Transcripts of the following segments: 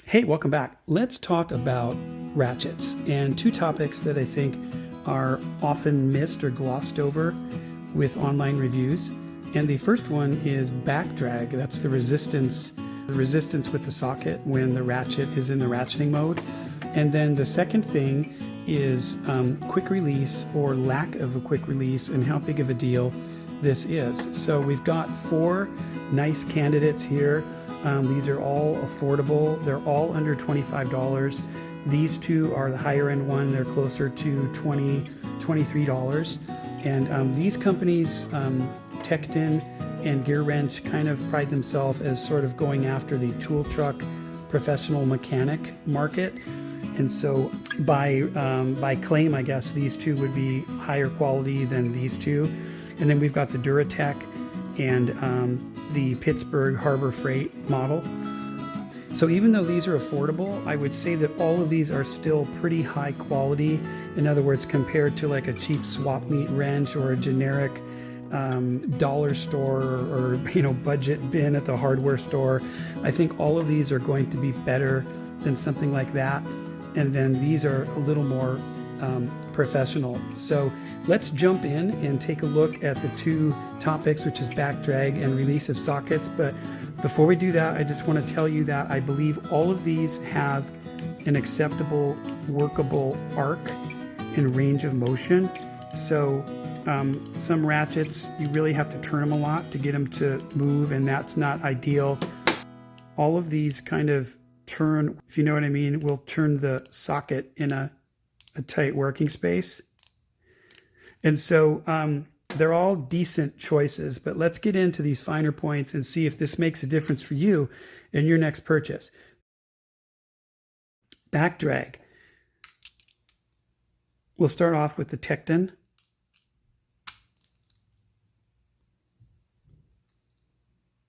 Hey, welcome back. Let's talk about ratchets and two topics that I think are often missed or glossed over with online reviews. And the first one is backdrag. That's the resistance with the socket when the ratchet is in the ratcheting mode. And then the second thing is quick release or lack of a quick release and how big of a deal this is. So we've got four nice candidates here. These are all affordable. They're all under $25. These two are the higher end one. They're closer to $20, $23. And these companies, Tekton and GearWrench, kind of pride themselves as sort of going after the tool truck professional mechanic market. And so by claim, I guess, these two would be higher quality than these two. And then we've got the Duratech and the Pittsburg Harbor Freight model. So even though these are affordable, I would say that all of these are still pretty high quality. In other words, compared to like a cheap swap meet wrench or a generic dollar store or budget bin at the hardware store, I think all of these are going to be better than something like that. And then these are a little more professional. So let's jump in and take a look at the two topics, which is backdrag and release of sockets. But before we do that, I just want to tell you that I believe all of these have an acceptable, workable arc and range of motion. So some ratchets, you really have to turn them a lot to get them to move, and that's not ideal. All of these kind of turn, if you know what I mean, will turn the socket in a tight working space. And so they're all decent choices, but let's get into these finer points and see if this makes a difference for you in your next purchase. Backdrag. We'll start off with the Tekton.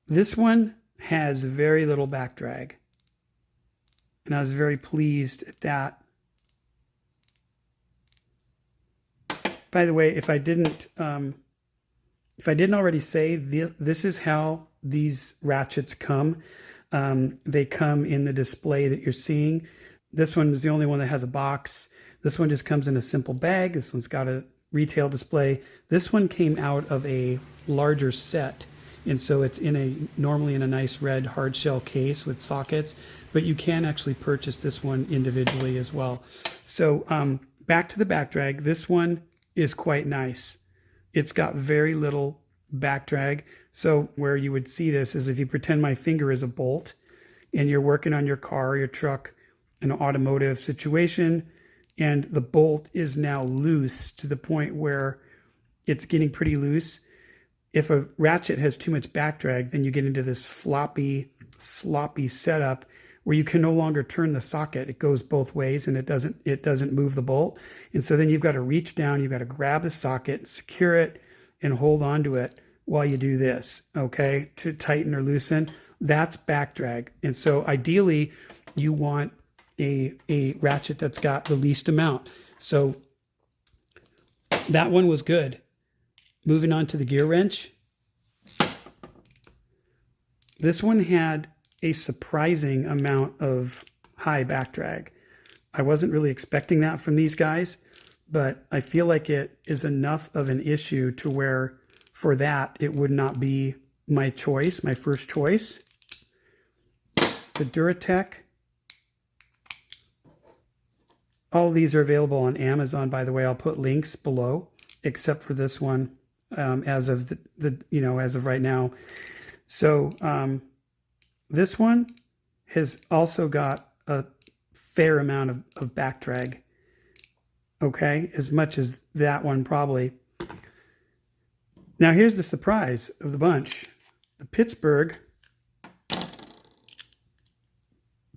This one has very little backdrag, and I was very pleased at that. By the way, if I didn't already say, this is how these ratchets come. They come in the display that you're seeing. This one is the only one that has a box. This one just comes in a simple bag. This one's got a retail display. This one came out of a larger set, and so it's normally in a nice red hard shell case with sockets, but you can actually purchase this one individually as well. So back to the backdrag. This one is quite nice. It's got very little backdrag. So where you would see this is if you pretend my finger is a bolt and you're working on your car, your truck, an automotive situation, and the bolt is now loose to the point where it's getting pretty loose. If a ratchet has too much backdrag, then you get into this floppy, sloppy setup where you can no longer turn the socket. It goes both ways and it doesn't move the bolt. And so then you've got to reach down, you've got to grab the socket, secure it, and hold on to it while you do this, okay, to tighten or loosen. That's backdrag. And so ideally, you want a ratchet that's got the least amount. So that one was good. Moving on to the GearWrench. This one had a surprising amount of high backdrag. I wasn't really expecting that from these guys, but I feel like it is enough of an issue to where for that, it would not be my choice, my first choice. The Duratech. All of these are available on Amazon, by the way. I'll put links below, except for this one as of as of right now. So this one has also got a fair amount of backdrag, okay, as much as that one probably. Now here's the surprise of the bunch. The Pittsburg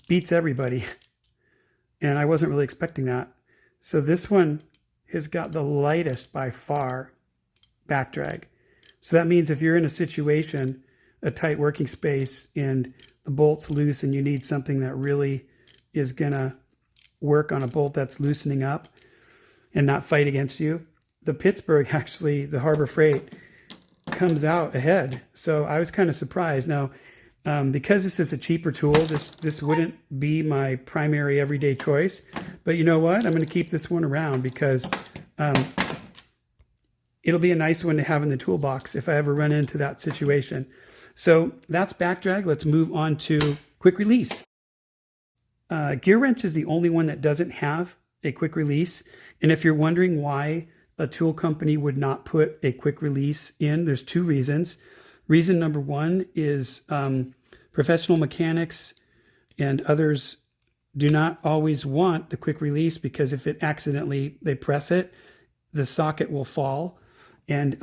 beats everybody, and I wasn't really expecting that. So this one has got the lightest by far backdrag. So that means if you're in a situation, a tight working space, and the bolt's loose and you need something that really is gonna work on a bolt that's loosening up and not fight against you, the Pittsburg, actually, the Harbor Freight, comes out ahead. So I was kind of surprised. Now, Because this is a cheaper tool, this wouldn't be my primary everyday choice. But you know what? I'm going to keep this one around because it'll be a nice one to have in the toolbox if I ever run into that situation. So that's Backdrag. Let's move on to quick release. GearWrench is the only one that doesn't have a quick release. And if you're wondering why a tool company would not put a quick release in, there's two reasons. Reason number one is professional mechanics and others do not always want the quick release, because if it accidentally, they press it, the socket will fall. And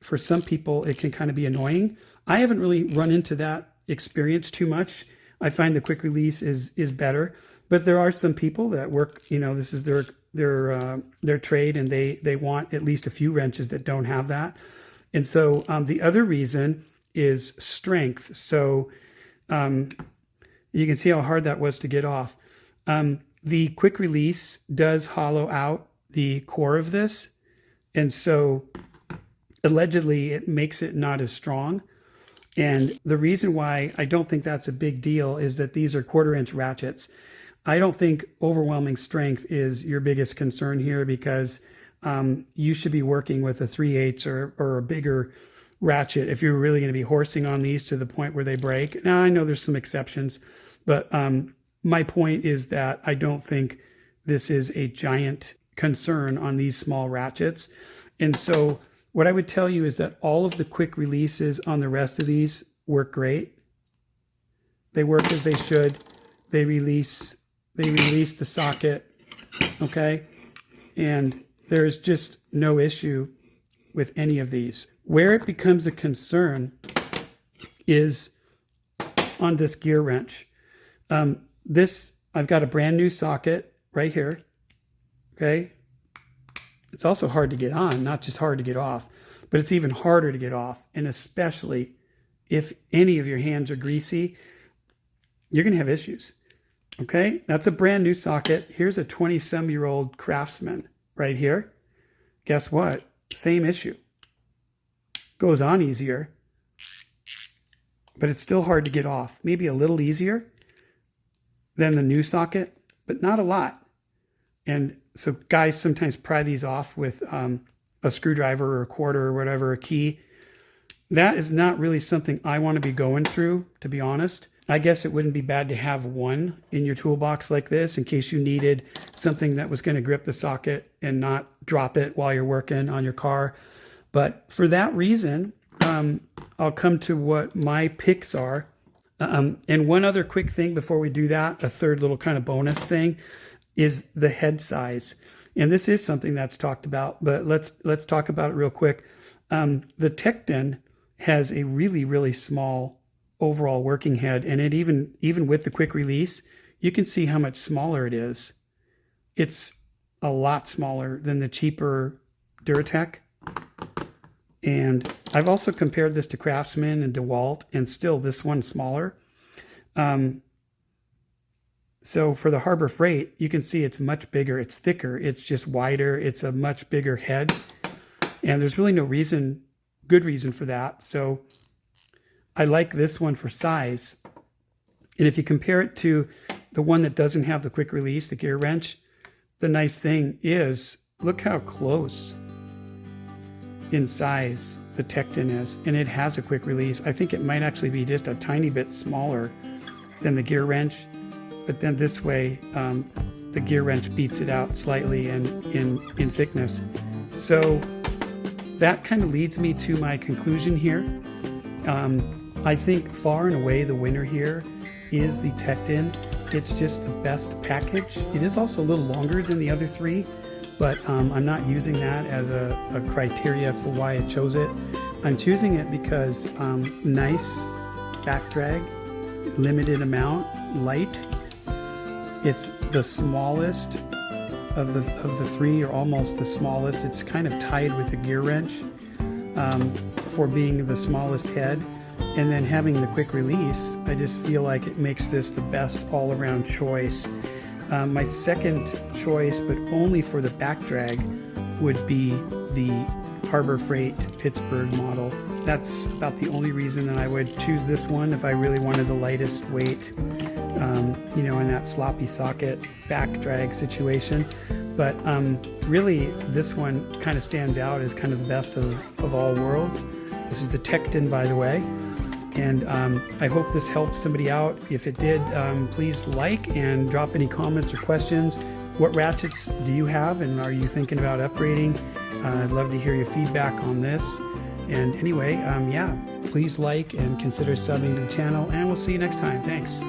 for some people, it can kind of be annoying. I haven't really run into that experience too much. I find the quick release is better, but there are some people that work, this is their trade, and they want at least a few wrenches that don't have that. And so the other reason is strength. So you can see how hard that was to get off. The quick release does hollow out the core of this. And so allegedly it makes it not as strong. And the reason why I don't think that's a big deal is that these are 1/4-inch ratchets. I don't think overwhelming strength is your biggest concern here, because you should be working with a 3/8 or a bigger ratchet if you're really going to be horsing on these to the point where they break. Now, I know there's some exceptions, but my point is that I don't think this is a giant concern on these small ratchets. And so what I would tell you is that all of the quick releases on the rest of these work great. They work as they should. They release the socket, okay? And there's just no issue with any of these. Where it becomes a concern is on this GearWrench. I've got a brand new socket right here, okay? It's also hard to get on, not just hard to get off, but it's even harder to get off. And especially if any of your hands are greasy, you're going to have issues. Okay, that's a brand new socket. Here's a 20-some-year-old Craftsman right here. Guess what? Same issue. Goes on easier, but it's still hard to get off. Maybe a little easier than the new socket, but not a lot. And so guys sometimes pry these off with a screwdriver or a quarter or whatever, a key. That is not really something I want to be going through, to be honest. I guess it wouldn't be bad to have one in your toolbox like this in case you needed something that was going to grip the socket and not drop it while you're working on your car. But for that reason, I'll come to what my picks are. And one other quick thing before we do that, a third little kind of bonus thing, is the head size. And this is something that's talked about, but let's talk about it real quick. The Tekton has a really, really small overall working head, and it even with the quick release, you can see how much smaller it is. It's a lot smaller than the cheaper Duratech. And I've also compared this to Craftsman and DeWalt, and still this one's smaller. So for the Harbor Freight, you can see it's much bigger. It's thicker. It's just wider. It's a much bigger head. And there's really no good reason for that. So I like this one for size. And if you compare it to the one that doesn't have the quick release, the GearWrench, the nice thing is, look how close in size the Tekton is. And it has a quick release. I think it might actually be just a tiny bit smaller than the GearWrench. But then this way, the GearWrench beats it out slightly in thickness. So that kind of leads me to my conclusion here. I think far and away the winner here is the Tekton. It's just the best package. It is also a little longer than the other three, but I'm not using that as a criteria for why I chose it. I'm choosing it because nice Backdrag, limited amount, light. It's the smallest of the three, or almost the smallest. It's kind of tied with the GearWrench for being the smallest head. And then having the quick release, I just feel like it makes this the best all-around choice. My second choice, but only for the Backdrag, would be the Harbor Freight Pittsburg model. That's about the only reason that I would choose this one if I really wanted the lightest weight, you know, in that sloppy socket back drag situation. But really, this one kind of stands out as kind of the best of all worlds. This is the Tekton, by the way. And I hope this helped somebody out. If it did, please like and drop any comments or questions. What ratchets do you have, and are you thinking about upgrading? I'd love to hear your feedback on this. And anyway, yeah, please like and consider subbing to the channel, and we'll see you next time. Thanks.